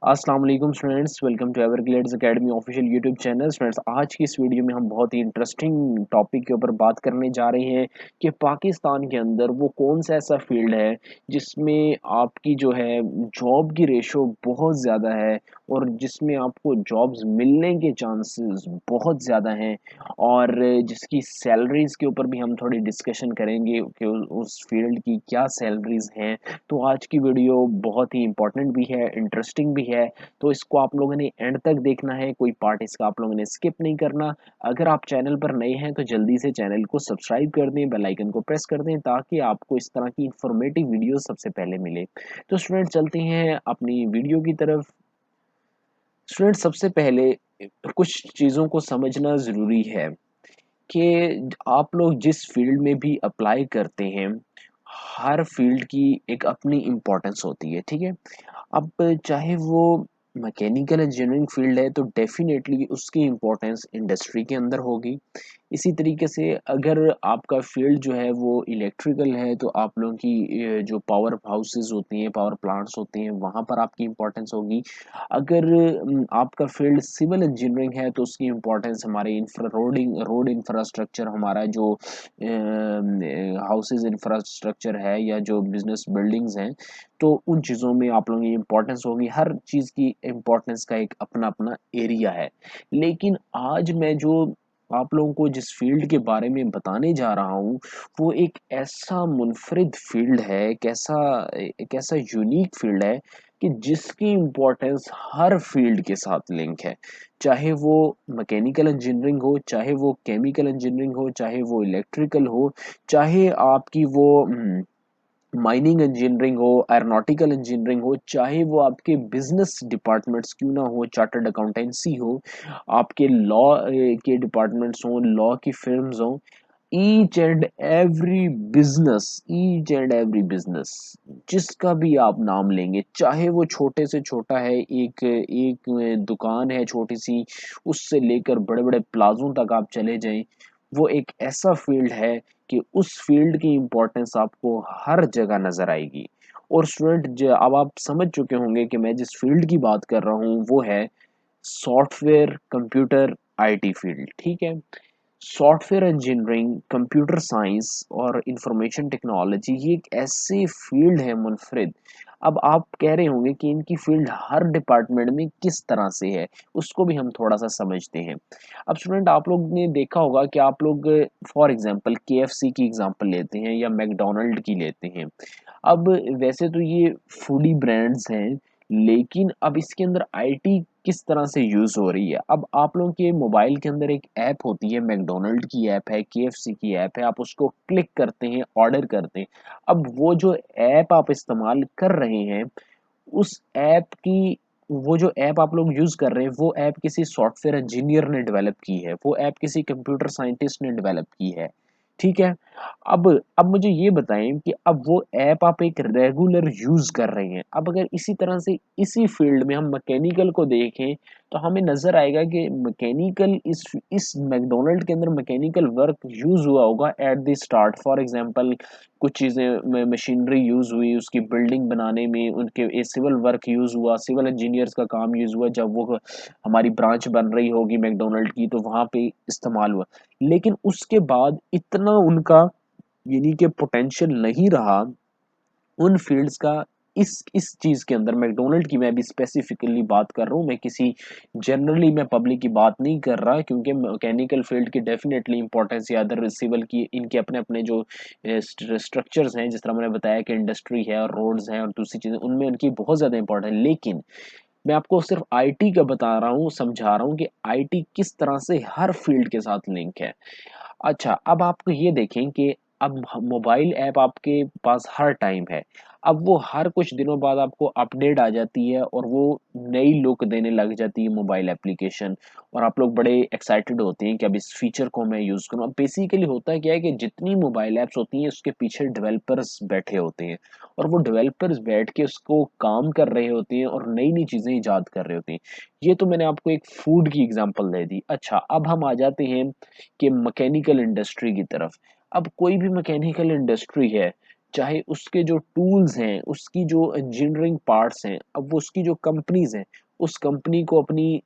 अस्सलाम वालेकुम students, welcome to Everglades academy official YouTube channel. Students, आज की इस वीडियो में हम बहुत ही इंटरेस्टिंग टॉपिक के ऊपर बात करने जा रहे हैं कि पाकिस्तान के अंदर वो कौन सा ऐसा फील्ड है जिसमें आपकी जो है जॉब की रेशो बहुत ज़्यादा है और जिसमें आपको जॉब्स मिलने के चांसेस बहुत ज़्यादा हैं और जिसकी सैलरीज़ के ऊपर भी हम थोड़ी डिस्कशन करेंगे कि उस फील्ड की क्या सैलरीज़ हैं। तो आज की वीडियो बहुत ही इंपॉर्टेंट भी है, इंटरेस्टिंग भी है, तो इसको आप लोगों ने एंड तक देखना है, कोई पार्ट इसका आप लोगों ने स्किप नहीं करना। अगर आप चैनल पर नए हैं तो जल्दी से चैनल को सब्सक्राइब कर दें, बेल आइकन को प्रेस कर दें ताकि आपको इस तरह की इंफॉर्मेटिव वीडियो सबसे पहले मिले। तो स्टूडेंट, चलते हैं अपनी वीडियो की तरफ। स्टूडेंट, सबसे पहले कुछ चीज़ों को समझना ज़रूरी है कि आप लोग जिस फील्ड में भी अप्लाई करते हैं, हर फील्ड की एक अपनी इम्पोर्टेंस होती है, ठीक है? अब चाहे वो मैकेनिकल इंजीनियरिंग फील्ड है तो डेफिनेटली उसकी इम्पोर्टेंस इंडस्ट्री के अंदर होगी। इसी तरीके से अगर आपका फील्ड जो है वो इलेक्ट्रिकल है तो आप लोगों की जो पावर हाउसेस होती हैं, पावर प्लांट्स होते हैं, वहाँ पर आपकी इम्पोर्टेंस होगी। अगर आपका फील्ड सिविल इंजीनियरिंग है तो उसकी इम्पोर्टेंस हमारे रोड इंफ्रास्ट्रक्चर, हमारा जो हाउसेज इंफ्रास्ट्रक्चर है या जो बिजनेस बिल्डिंग्स हैं, तो उन चीज़ों में आप लोगों की इम्पोर्टेंस होगी। हर चीज़ की इम्पोर्टेंस का एक अपना अपना एरिया है। लेकिन आज मैं जो आप लोगों को जिस फील्ड के बारे में बताने जा रहा हूँ, वो एक ऐसा मुनफरिद फील्ड है, एक ऐसा यूनिक फील्ड है कि जिसकी इम्पोर्टेंस हर फील्ड के साथ लिंक है। चाहे वो मैकेनिकल इंजीनियरिंग हो, चाहे वो केमिकल इंजीनियरिंग हो, चाहे वो इलेक्ट्रिकल हो, चाहे आपकी वो माइनिंग इंजीनियरिंग हो, एरोनॉटिकल इंजीनियरिंग हो, चाहे वो आपके बिजनेस डिपार्टमेंट्स क्यों ना हो, चार्टर्ड अकाउंटेंसी हो, आपके लॉ के डिपार्टमेंट्स हों, लॉ की फिर्म्स हों, ईच एंड एवरी बिजनेस जिसका भी आप नाम लेंगे, चाहे वो छोटे से छोटा है, एक एक दुकान है छोटी सी, उससे लेकर बड़े बड़े प्लाजों तक आप चले जाएं, वो एक ऐसा फील्ड है कि उस फील्ड की इम्पोर्टेंस आपको हर जगह नजर आएगी। और स्टूडेंट, अब आप समझ चुके होंगे कि मैं जिस फील्ड की बात कर रहा हूँ वो है सॉफ्टवेयर कंप्यूटर आईटी फील्ड, ठीक है? सॉफ्टवेयर इंजीनियरिंग, कंप्यूटर साइंस और इंफॉर्मेशन टेक्नोलॉजी, ये एक ऐसे फील्ड है मुनफरिद। अब आप कह रहे होंगे कि इनकी फील्ड हर डिपार्टमेंट में किस तरह से है, उसको भी हम थोड़ा सा समझते हैं। अब स्टूडेंट, आप लोग ने देखा होगा कि आप लोग फॉर एग्जांपल केएफसी की एग्जांपल लेते हैं या मैकडोनल्ड की लेते हैं। अब वैसे तो ये फूडी ब्रांड्स हैं, लेकिन अब इसके अंदर आईटी किस तरह से यूज हो रही है। अब आप लोगों के मोबाइल के अंदर एक ऐप होती है, मैकडोनल्ड की ऐप है, केएफसी की ऐप है, आप उसको क्लिक करते हैं, ऑर्डर करते हैं। अब वो जो ऐप आप इस्तेमाल कर रहे हैं, उस ऐप की वो जो ऐप आप लोग यूज कर रहे हैं, वो ऐप किसी सॉफ्टवेयर इंजीनियर ने डेवलप की है, वो ऐप किसी कंप्यूटर साइंटिस्ट ने डेवलप की है, ठीक है? अब मुझे ये बताएं कि अब वो ऐप आप एक रेगुलर यूज कर रहे हैं। अब अगर इसी तरह से इसी फील्ड में हम मैकेनिकल को देखें तो हमें नजर आएगा कि मैकेनिकल इस मैकडोनल्ड के अंदर मैकेनिकल वर्क यूज हुआ होगा at the start. For example, कुछ चीजें मशीनरी यूज हुई उसकी बिल्डिंग बनाने में, उनके सिविल वर्क यूज हुआ, सिविल इंजीनियर्स का काम यूज हुआ, जब वो हमारी ब्रांच बन रही होगी मैकडोनल्ड की तो वहां पे इस्तेमाल हुआ। लेकिन उसके बाद इतना उनका यानी कि पोटेंशियल नहीं रहा उन फील्ड्स का। इस चीज के अंदर मैकडोनल्ड की मैं भी स्पेसिफिकली बात कर रहा हूँ, मैं किसी जनरली मैं पब्लिक की बात नहीं कर रहा, क्योंकि मैकेनिकल फील्ड की डेफिनेटली इंपॉर्टेंस या अदर सिविल की, इनके अपने अपने जो स्ट्रक्चर्स हैं, जिस तरह मैंने बताया कि इंडस्ट्री है और रोड्स हैं और दूसरी चीजें, उनमें उनकी बहुत ज्यादा इंपॉर्टेंट है। लेकिन मैं आपको सिर्फ आईटी का बता रहा हूँ, समझा रहा हूँ कि आईटी किस तरह से हर फील्ड के साथ लिंक है। अच्छा, अब आपको ये देखें कि अब मोबाइल ऐप आपके पास हर टाइम है। अब वो हर कुछ दिनों बाद आपको अपडेट आ जाती है और वो नई लुक देने लग जाती है मोबाइल एप्लीकेशन, और आप लोग बड़े एक्साइटेड होते हैं कि अब इस फीचर को मैं यूज़ करूँ। अब बेसिकली होता क्या है कि जितनी मोबाइल ऐप्स होती हैं उसके पीछे डेवलपर्स बैठे होते हैं, और वो डेवलपर्स बैठ के उसको काम कर रहे होते हैं और नई-नई चीज़ें इजाद कर रहे होते हैं। ये तो मैंने आपको एक फूड की एग्ज़ाम्पल दे दी। अच्छा, अब हम आ जाते हैं कि मैकेनिकल इंडस्ट्री की तरफ। अब कोई भी मैकेनिकल इंडस्ट्री है, चाहे उसके जो टूल्स हैं, उसकी जो इंजीनियरिंग पार्ट्स हैं, अब वो उसकी जो कंपनीज़ हैं, उस कंपनी को अपनी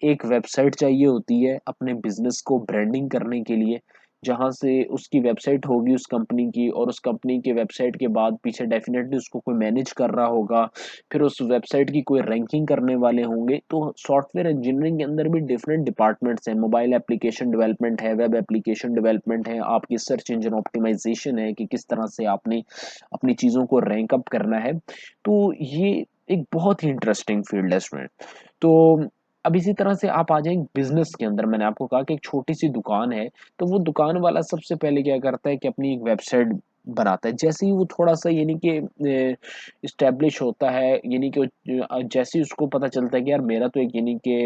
एक वेबसाइट चाहिए होती है अपने बिज़नेस को ब्रांडिंग करने के लिए, जहाँ से उसकी वेबसाइट होगी उस कंपनी की, और उस कंपनी के वेबसाइट के बाद पीछे डेफ़िनेटली उसको कोई मैनेज कर रहा होगा, फिर उस वेबसाइट की कोई रैंकिंग करने वाले होंगे। तो सॉफ्टवेयर इंजीनियरिंग के अंदर भी डिफरेंट डिपार्टमेंट्स हैं, मोबाइल एप्लीकेशन डेवलपमेंट है, वेब एप्लीकेशन डेवलपमेंट है, आपकी सर्च इंजन ऑप्टिमाइज़ेशन है कि किस तरह से आपने अपनी चीज़ों को रैंक अप करना है। तो ये एक बहुत ही इंटरेस्टिंग फील्ड है स्टूडेंट। तो अब इसी तरह से आप आ जाएँगे बिज़नेस के अंदर। मैंने आपको कहा कि एक छोटी-सी दुकान है, तो वो दुकान वाला सबसे पहले क्या करता है कि अपनी एक वेबसाइट बनाता है। जैसे ही वो थोड़ा-सा यानी कि इस्टैब्लिश होता है, यानी कि जैसे ही उसको पता चलता है कि यार मेरा तो एक यानी कि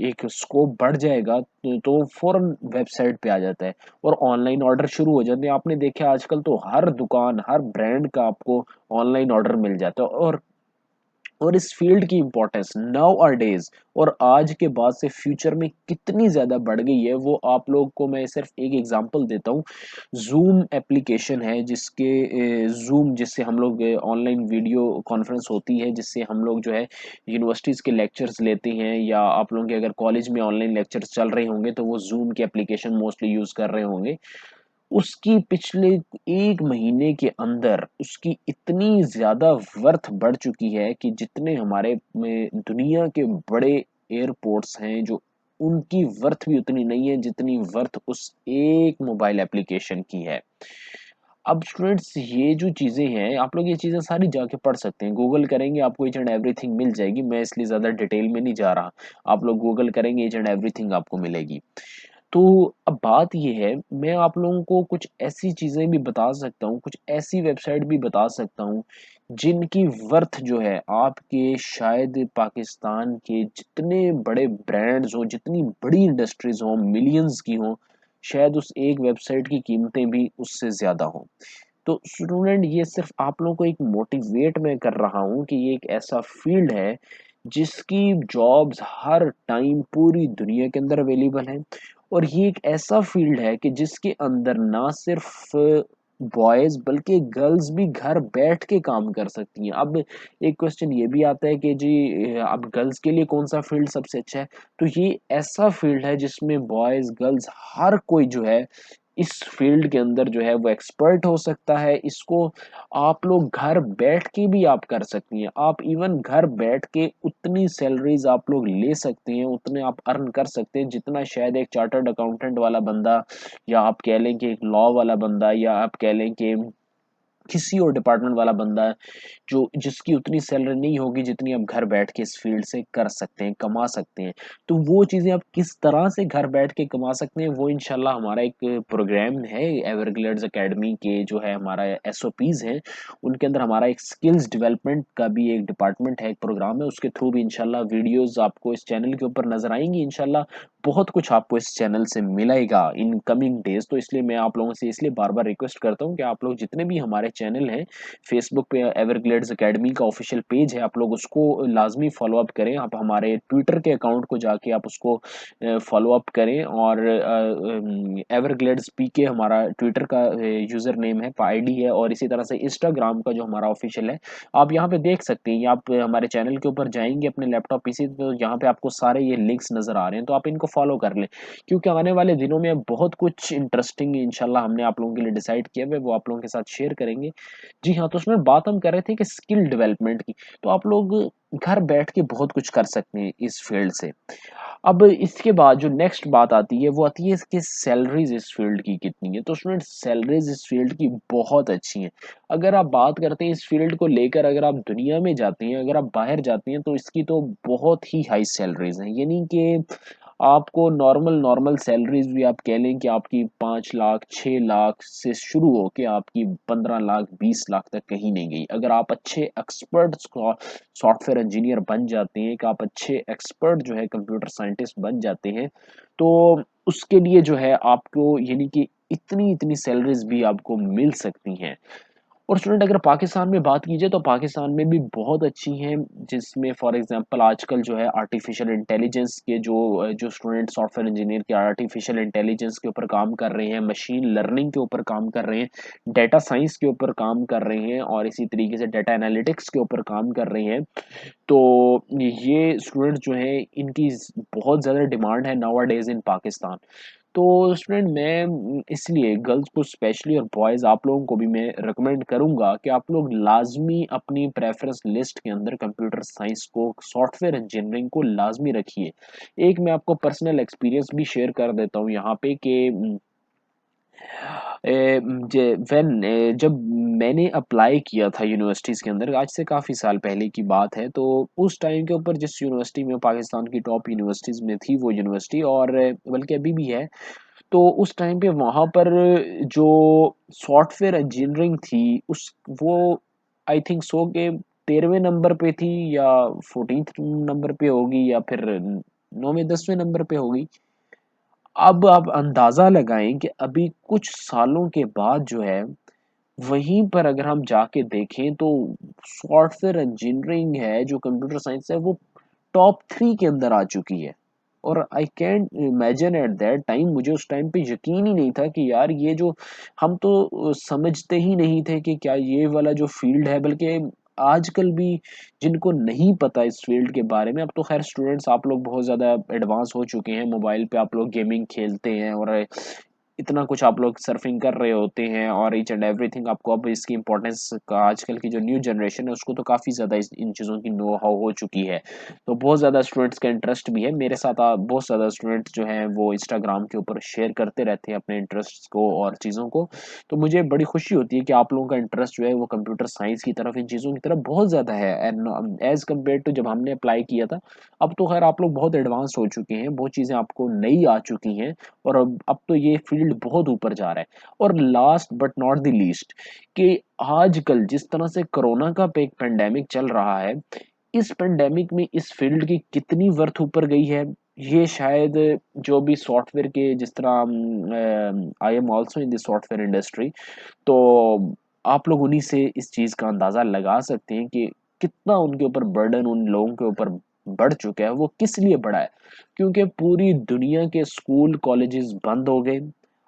एक स्कोप बढ़ जाएगा, तो वो फ़ौरन वेबसाइट पे आ जाता है और ऑनलाइन ऑर्डर शुरू हो जाते हैं। आपने देखा आजकल तो हर दुकान, हर ब्रांड का आपको ऑनलाइन ऑर्डर मिल जाता है, और इस फील्ड की इम्पोर्टेंस नाउ अ डेज और आज के बाद से फ्यूचर में कितनी ज़्यादा बढ़ गई है, वो आप लोग को मैं सिर्फ एक एग्जांपल देता हूँ। ज़ूम एप्लीकेशन है, ज़ूम जिससे हम लोग ऑनलाइन वीडियो कॉन्फ्रेंस होती है, जिससे हम लोग जो है यूनिवर्सिटीज़ के लेक्चर्स लेते हैं, या आप लोगों के अगर कॉलेज में ऑनलाइन लेक्चर्स चल रहे होंगे तो वो ज़ूम की एप्लीकेशन मोस्टली यूज़ कर रहे होंगे। उसकी पिछले 1 महीने के अंदर उसकी इतनी ज़्यादा वर्थ बढ़ चुकी है कि जितने हमारे में दुनिया के बड़े एयरपोर्ट्स हैं, जो उनकी वर्थ भी उतनी नहीं है जितनी वर्थ उस एक मोबाइल एप्लीकेशन की है। अब स्टूडेंट्स ये जो चीज़ें हैं, आप लोग ये चीज़ें सारी जाके पढ़ सकते हैं। गूगल करेंगे आपको ईच एंड एवरीथिंग मिल जाएगी। मैं इसलिए ज़्यादा डिटेल में नहीं जा रहा। आप लोग गूगल करेंगे ईच एंड एवरीथिंग आपको मिलेगी। तो अब बात ये है, मैं आप लोगों को कुछ ऐसी चीज़ें भी बता सकता हूँ, कुछ ऐसी वेबसाइट भी बता सकता हूँ, जिनकी वर्थ जो है आपके शायद पाकिस्तान के जितने बड़े ब्रांड्स हों, जितनी बड़ी इंडस्ट्रीज़ हों, मिलियंस की हों, शायद उस एक वेबसाइट की कीमतें भी उससे ज़्यादा हों। तो स्टूडेंट ये सिर्फ आप लोगों को एक मोटिवेट मैं कर रहा हूँ कि ये एक ऐसा फील्ड है जिसकी जॉब्स हर टाइम पूरी दुनिया के अंदर अवेलेबल हैं, और ये एक ऐसा फील्ड है कि जिसके अंदर ना सिर्फ बॉयज बल्कि गर्ल्स भी घर बैठ के काम कर सकती हैं। अब एक क्वेश्चन ये भी आता है कि जी अब गर्ल्स के लिए कौन सा फील्ड सबसे अच्छा है? तो ये ऐसा फील्ड है जिसमें बॉयज गर्ल्स हर कोई जो है इस फील्ड के अंदर जो है वो एक्सपर्ट हो सकता है। इसको आप लोग घर बैठ के भी आप कर सकती हैं। आप इवन घर बैठ के उतनी सैलरीज आप लोग ले सकते हैं, उतने आप अर्न कर सकते हैं जितना शायद एक चार्टर्ड अकाउंटेंट वाला बंदा, या आप कह लें कि एक लॉ वाला बंदा, या आप कह लें कि किसी और डिपार्टमेंट वाला बंदा जो जिसकी उतनी सैलरी नहीं होगी जितनी आप घर बैठ के इस फील्ड से कर सकते हैं, कमा सकते हैं। तो वो चीज़ें आप किस तरह से घर बैठ के कमा सकते हैं, वो इंशाल्लाह हमारा एक प्रोग्राम है एवरग्लेड्स अकेडमी के, जो है हमारा एसओपीज़ हैं, उनके अंदर हमारा एक स्किल्स डेवलपमेंट का भी एक डिपार्टमेंट है, एक प्रोग्राम है, उसके थ्रू भी इंशाल्लाह वीडियोज़ आपको इस चैनल के ऊपर नज़र आएँगी इंशाल्लाह। बहुत कुछ आपको इस चैनल से मिलेगा इन कमिंग डेज़। तो इसलिए मैं आप लोगों से इसलिए बार-बार रिक्वेस्ट करता हूँ कि आप लोग जितने भी हमारे चैनल हैं, फेसबुक पे एवरग्लेड्स अकेडमी का ऑफिशियल पेज है, आप लोग उसको लाजमी फॉलो अप करें। आप हमारे ट्विटर के अकाउंट को जाके आप उसको फॉलो अप करें, और एवरग्लेड्स पीके हमारा ट्विटर का यूज़र नेम है, आईडी है, और इसी तरह से इंस्टाग्राम का जो हमारा ऑफिशियल है, आप यहाँ पे देख सकते हैं। आप हमारे चैनल के ऊपर जाएंगे अपने लैपटॉप पीसी, तो यहाँ पे आपको सारे ये लिंक्स नज़र आ रहे हैं, तो आप इनको फॉलो कर लें, क्योंकि आने वाले दिनों में बहुत कुछ इंटरेस्टिंग इंशाल्लाह हमने आप लोगों के लिए डिसाइड किया है, वो आप लोगों के साथ शेयर करेंगे। जी हाँ, तो उसमें बात हम कर रहे थे कि स्किल डेवलपमेंट की, तो आप लोग घर बैठ के बहुत कुछ कर सकते हैं इस फील्ड से। अब इसके बाद जो नेक्स्ट बात आती है, वो आती है इसकी सैलरीज़ इस फील्ड की कितनी है, तो स्टूडेंट्स सैलरीज़ इस फील्ड की बहुत अच्छी हैं। अगर आप बात करते हैं इस फील्ड को लेकर, अगर आप दुनिया में जाते हैं, अगर आप बाहर जाते हैं, तो इसकी तो बहुत ही हाई सैलरीज़ हैं। यानी कि आपको नॉर्मल नॉर्मल सैलरीज़ भी आप कह लें कि आपकी 5 लाख, 6 लाख से शुरू होके आपकी 15 लाख, 20 लाख तक कहीं नहीं गई। अगर आप अच्छे एक्सपर्ट सॉफ्टवेयर इंजीनियर बन जाते हैं, कि आप अच्छे एक्सपर्ट जो है कंप्यूटर साइंटिस्ट बन जाते हैं, तो उसके लिए जो है आपको यानी कि इतनी-इतनी सैलरीज़ भी आपको मिल सकती हैं। और स्टूडेंट अगर पाकिस्तान में बात की जाए तो पाकिस्तान में भी बहुत अच्छी हैं, जिसमें फॉर एग्जांपल आजकल जो है आर्टिफिशियल इंटेलिजेंस के जो स्टूडेंट सॉफ्टवेयर इंजीनियर के आर्टिफिशियल इंटेलिजेंस के ऊपर काम कर रहे हैं, मशीन लर्निंग के ऊपर काम कर रहे हैं, डेटा साइंस के ऊपर काम कर रहे हैं, और इसी तरीके से डेटा एनालिटिक्स के ऊपर काम कर रहे हैं। तो ये स्टूडेंट जो हैं इनकी बहुत ज़्यादा डिमांड है नाउ डेज इन पाकिस्तान। तो स्टूडेंट मैं इसलिए गर्ल्स को स्पेशली और बॉयज़ आप लोगों को भी मैं रिकमेंड करूंगा कि आप लोग लाजमी अपनी प्रेफरेंस लिस्ट के अंदर कंप्यूटर साइंस को, सॉफ्टवेयर इंजीनियरिंग को लाजमी रखिए। एक मैं आपको पर्सनल एक्सपीरियंस भी शेयर कर देता हूँ यहाँ पे कि जब मैंने अप्लाई किया था यूनिवर्सिटीज़ के अंदर, आज से काफ़ी साल पहले की बात है, तो उस टाइम के ऊपर जिस यूनिवर्सिटी में, पाकिस्तान की टॉप यूनिवर्सिटीज़ में थी वो यूनिवर्सिटी, और बल्कि अभी भी है। तो उस टाइम पे वहाँ पर जो सॉफ्टवेयर इंजीनियरिंग थी उस वो आई थिंक सो के 13वें नंबर पे थी, या 14th नंबर पे होगी, या फिर 9वें 10वें नंबर पे होगी। अब आप अंदाज़ा लगाएं कि अभी कुछ सालों के बाद जो है, वहीं पर अगर हम जाके देखें तो सॉफ्टवेयर इंजीनियरिंग है, जो कंप्यूटर साइंस है, वो टॉप 3 के अंदर आ चुकी है। और I can imagine at that time, मुझे उस टाइम पे यकीन ही नहीं था कि यार ये जो हम तो समझते ही नहीं थे कि क्या ये वाला जो फील्ड है, बल्कि आजकल भी जिनको नहीं पता इस फील्ड के बारे में, अब तो खैर स्टूडेंट्स आप लोग बहुत ज़्यादा एडवांस हो चुके हैं, मोबाइल पे आप लोग गेमिंग खेलते हैं और इतना कुछ आप लोग सर्फिंग कर रहे होते हैं, और ईच एंड एवरीथिंग आपको अब इसकी इंपॉर्टेंस का, आजकल की जो न्यू जनरेशन है उसको तो काफ़ी ज़्यादा इन चीज़ों की नो हाउ हो चुकी है। तो बहुत ज़्यादा स्टूडेंट्स का इंटरेस्ट भी है मेरे साथ, बहुत ज़्यादा स्टूडेंट्स जो हैं वो इंस्टाग्राम के ऊपर शेयर करते रहते हैं अपने इंटरेस्ट को और चीज़ों को। तो मुझे बड़ी खुशी होती है कि आप लोगों का इंटरेस्ट जो है वो कंप्यूटर साइंस की तरफ, इन चीज़ों की तरफ बहुत ज़्यादा है, एंड एज कम्पेयर टू जब हमने अप्लाई किया था। अब तो खैर आप लोग बहुत एडवांस हो चुके हैं, बहुत चीज़ें आपको नई आ चुकी हैं, और अब तो ये फील्ड बहुत ऊपर जा रहा है। और last but not the least, कि आजकल जिस तरह से कोरोना का एक पेंडेमिक चल रहा है, इस पेंडेमिक में इस फील्ड की कितनी वर्थ ऊपर गई है, ये शायद जो भी सॉफ्टवेयर के, जिस तरह I am also in the software industry, तो आप लोग उन्हीं से इस चीज़ का अंदाज़ा लगा सकते हैं कि कितना उनके ऊपर बर्डन उन लोगों के ऊपर बढ़ चुका है। वो किस लिए बढ़ा है? क्योंकि पूरी दुनिया के स्कूल कॉलेजेस बंद हो गए।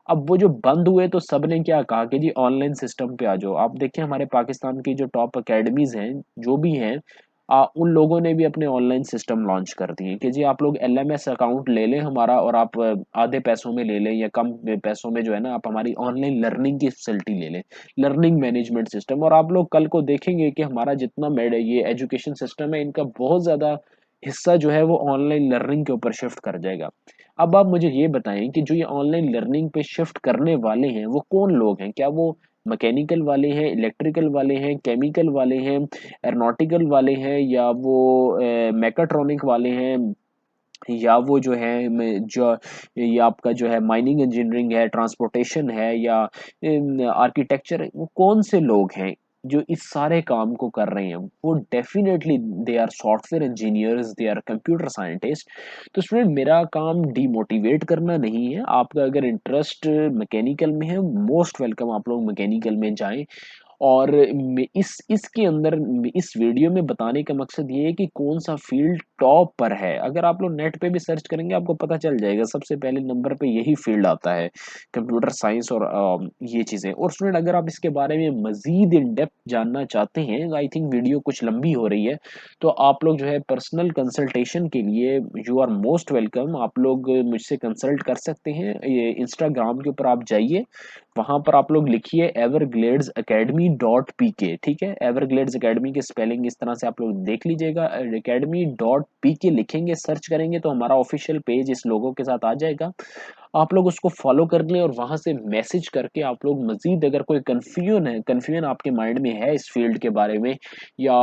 अब वो जो बंद हुए तो सबने क्या कहा कि जी ऑनलाइन सिस्टम पे आ जाओ। आप देखिए हमारे पाकिस्तान की जो टॉप अकेडमीज़ हैं, जो भी हैं, उन लोगों ने भी अपने ऑनलाइन सिस्टम लॉन्च कर दिए कि जी आप लोग एलएमएस अकाउंट ले लें हमारा, और आप आधे पैसों में ले लें या कम पैसों में जो है ना, आप हमारी ऑनलाइन लर्निंग की फैसिलिटी ले लें, लर्निंग मैनेजमेंट सिस्टम। और आप लोग कल को देखेंगे कि हमारा जितना ये एजुकेशन सिस्टम है, इनका बहुत ज़्यादा हिस्सा जो है वो ऑनलाइन लर्निंग के ऊपर शिफ्ट कर जाएगा। अब आप मुझे ये बताएं कि जो ये ऑनलाइन लर्निंग पे शिफ्ट करने वाले हैं वो कौन लोग हैं? क्या वो मैकेनिकल वाले हैं, इलेक्ट्रिकल वाले हैं, केमिकल वाले हैं, एरोनॉटिकल वाले हैं, या वो मैकाट्रॉनिक वाले हैं, या वो जो है जो ये आपका जो है माइनिंग इंजीनियरिंग है, ट्रांसपोर्टेशन है, या आर्किटेक्चर है, वो कौन से लोग हैं जो इस सारे काम को कर रहे हैं? वो definitely they are software engineers, they are computer scientist. तो स्टूडेंट मेरा काम डीमोटिवेट करना नहीं है, आपका अगर इंटरेस्ट मैकेनिकल में है, मोस्ट वेलकम, आप लोग मैकेनिकल में जाएं। और इस इसके अंदर इस वीडियो में बताने का मकसद ये है कि कौन सा फील्ड टॉप पर है। अगर आप लोग नेट पे भी सर्च करेंगे आपको पता चल जाएगा, सबसे पहले नंबर पे यही फील्ड आता है, कंप्यूटर साइंस और ये चीज़ें। और स्टूडेंट अगर आप इसके बारे में मजीद इन डेप्थ जानना चाहते हैं, आई थिंक वीडियो कुछ लंबी हो रही है, तो आप लोग जो है पर्सनल कंसल्टेशन के लिए यू आर मोस्ट वेलकम, आप लोग मुझसे कंसल्ट कर सकते हैं। ये इंस्टाग्राम के ऊपर आप जाइए, वहां पर आप लोग लिखिए evergladesacademy.pk, ठीक है? एवरग्लेड्स अकेडमी की स्पेलिंग इस तरह से आप लोग देख लीजिएगा, academy.pk लिखेंगे, सर्च करेंगे तो हमारा ऑफिशियल पेज इस लोगों के साथ आ जाएगा। आप लोग उसको फॉलो कर लें, और वहां से मैसेज करके आप लोग मजीद अगर कोई कन्फ्यूजन आपके माइंड में है इस फील्ड के बारे में, या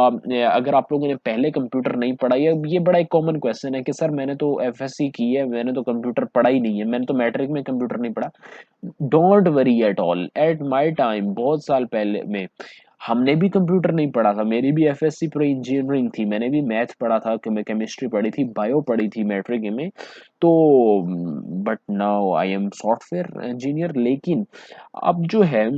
अगर आप लोगों ने पहले कंप्यूटर नहीं पढ़ा, या ये बड़ा एक कॉमन क्वेश्चन है कि सर मैंने तो एफएससी की है, मैंने तो कंप्यूटर पढ़ा ही नहीं है, मैंने तो मैट्रिक में कंप्यूटर नहीं पढ़ा। Don't worry at all, at my time, बहुत साल पहले में हमने भी कंप्यूटर नहीं पढ़ा था, मेरी भी एफएससी पूरी इंजीनियरिंग थी, मैंने भी मैथ पढ़ा था, केमिस्ट्री पढ़ी थी, बायो पढ़ी थी मैट्रिक में। तो but now I am software engineer. लेकिन अब जो है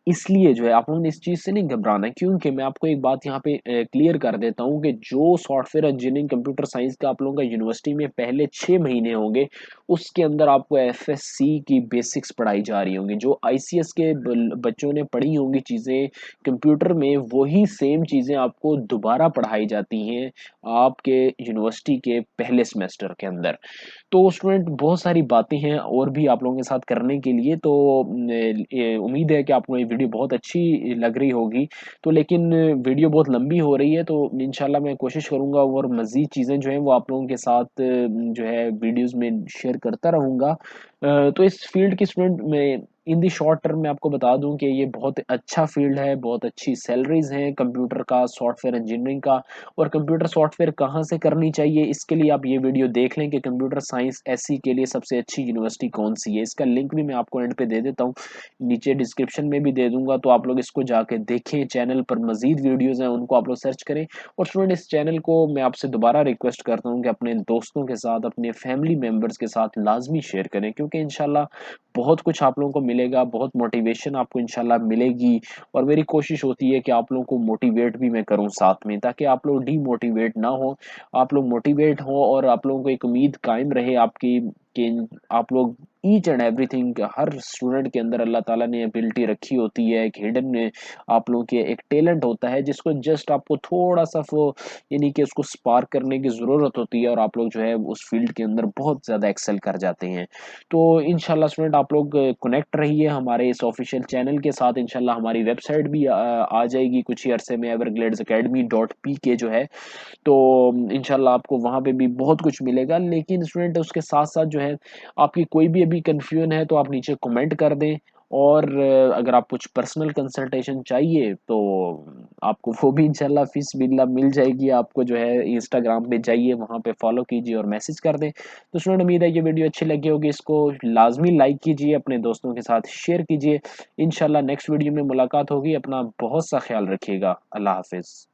इसलिए जो है आप लोगों ने इस चीज़ से नहीं घबराना है, क्योंकि मैं आपको एक बात यहाँ पे क्लियर कर देता हूँ कि जो सॉफ्टवेयर इंजीनियरिंग कंप्यूटर साइंस का आप लोगों का यूनिवर्सिटी में पहले 6 महीने होंगे, उसके अंदर आपको एफएससी की बेसिक्स पढ़ाई जा रही होंगी। जो आईसीएस के बच्चों ने पढ़ी होंगी चीज़ें कंप्यूटर में, वही सेम चीज़ें आपको दोबारा पढ़ाई जाती हैं आपके यूनिवर्सिटी के पहले सेमेस्टर के अंदर। तो स्टूडेंट बहुत सारी बातें हैं और भी आप लोगों के साथ करने के लिए, तो उम्मीद है कि आपको ये वीडियो बहुत अच्छी लग रही होगी। तो लेकिन वीडियो बहुत लंबी हो रही है, तो इंशाल्लाह मैं कोशिश करूँगा और मज़ीद चीज़ें जो हैं वो आप लोगों के साथ जो है वीडियोज़ में शेयर करता रहूँगा। तो इस फील्ड की स्टूडेंट मैं इन दी शॉर्ट टर्म में आपको बता दूँ कि ये बहुत अच्छा फील्ड है, बहुत अच्छी सैलरीज़ हैं कंप्यूटर का, सॉफ्टवेयर इंजीनियरिंग का। और कंप्यूटर सॉफ्टवेयर कहाँ से करनी चाहिए, इसके लिए आप ये वीडियो देख लें कि कंप्यूटर साइंस एससी के लिए सबसे अच्छी यूनिवर्सिटी कौन सी है। इसका लिंक भी मैं आपको एंड पे दे देता हूँ, नीचे डिस्क्रिप्शन में भी दे दूंगा, तो आप लोग इसको जाके देखें। चैनल पर मजीद वीडियोस हैं, उनको आप लोग सर्च करें। और स्टूडेंट, इस चैनल को मैं आपसे दोबारा रिक्वेस्ट करता हूँ कि अपने दोस्तों के साथ, अपने फैमिली मेम्बर्स के साथ लाजमी शेयर करें, क्योंकि इंशाल्लाह बहुत कुछ आप लोगों को मिलेगा, बहुत मोटिवेशन आपको इंशाल्लाह मिलेगी। और मेरी कोशिश होती है कि आप लोगों को मोटिवेट भी मैं करूं साथ में, ताकि आप लोग डीमोटिवेट ना हो, आप लोग मोटिवेट हो और आप लोगों को एक उम्मीद कायम रहे आपकी कि आप लोग each and everything, her student के अंदर अल्लाह ताला ने एबिलिटी रखी होती है, एक हिडन आप लोगों के एक टैलेंट होता है जिसको जस्ट आपको थोड़ा सा वो यानी कि उसको स्पार्क करने की ज़रूरत होती है, और आप लोग जो है उस फील्ड के अंदर बहुत ज़्यादा एक्सेल कर जाते हैं। तो इंशाल्लाह स्टूडेंट, आप लोग कनेक्ट रहिए हमारे इस ऑफिशियल चैनल के साथ। इंशाल्लाह हमारी वेबसाइट भी आ जाएगी कुछ ही अरसे में, everglades academy.pk जो है। तो इंशाल्लाह आपको वहाँ पे भी बहुत कुछ मिलेगा। लेकिन स्टूडेंट, उसके साथ-साथ जो है आपकी कोई भी अभी कन्फ्यूजन है तो आप नीचे कमेंट कर दें। और अगर आप कुछ पर्सनल कंसल्टेशन चाहिए तो आपको वो भी इंशाल्लाह फ़िज़-बिल्लाह मिल जाएगी। आपको जो है इंस्टाग्राम पे जाइए, वहाँ पे फॉलो कीजिए और मैसेज कर दें। तो स्टूडेंट, उम्मीद है ये वीडियो अच्छी लगी होगी, इसको लाज़मी लाइक कीजिए, अपने दोस्तों के साथ शेयर कीजिए। इंशाल्लाह नेक्स्ट वीडियो में मुलाकात होगी। अपना बहुत सा ख़्याल रखिएगा। अल्लाह हाफ़िज़।